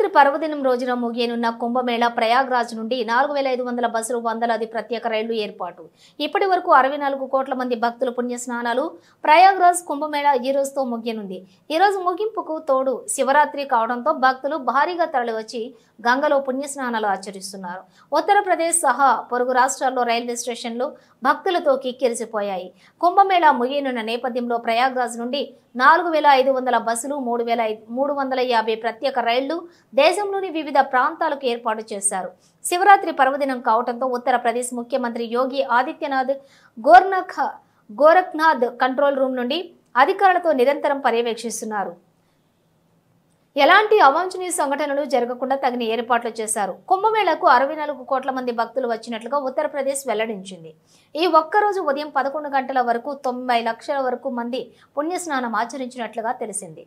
శివరాత్రి పర్వదినం రోజున ముగియనున్న కుంభమేళా ప్రయాగ్రాజ్ నుండి 4500 బస్సులు, వందలాది ప్రత్యేక రైళ్లు ఏర్పాటు. ఇప్పటి వరకు 64 కోట్ల మంది భక్తుల పుణ్యస్నానాలు. ప్రయాగ్రాజ్ కుంభమేళా ఈ రోజుతో ముగియనుంది. ఈ రోజు ముగింపుకు తోడు శివరాత్రి కావడంతో భక్తులు భారీగా తరలివచ్చి గంగలో పుణ్యస్నానాలు ఆచరిస్తున్నారు. ఉత్తరప్రదేశ్ సహా పొరుగు రాష్ట్రాల్లో రైల్వే స్టేషన్లు భక్తులతో కిక్కిరిసిపోయాయి. కుంభమేళా ముగియనున్న నేపథ్యంలో ప్రయాగ్రాజ్ నుండి 4500 బస్సులు, 3350 ప్రత్యేక రైళ్లు దేశంలోని వివిధ ప్రాంతాలకు ఏర్పాటు చేశారు. శివరాత్రి పర్వదినం కావడంతో ఉత్తరప్రదేశ్ ముఖ్యమంత్రి యోగి ఆదిత్యనాథ్ గోరఖ్నాథ్ కంట్రోల్ రూమ్ నుండి అధికారులతో నిరంతరం పర్యవేక్షిస్తున్నారు. ఎలాంటి అవాంఛనీయ సంఘటనలు జరగకుండా తగిన ఏర్పాట్లు చేశారు. కుంభమేళాకు 64 కోట్ల మంది భక్తులు వచ్చినట్లుగా ఉత్తరప్రదేశ్ వెల్లడించింది. ఈ ఒక్కరోజు ఉదయం 11 గంటల వరకు 90 లక్షల వరకు మంది పుణ్యస్నానం ఆచరించినట్లుగా తెలిసింది.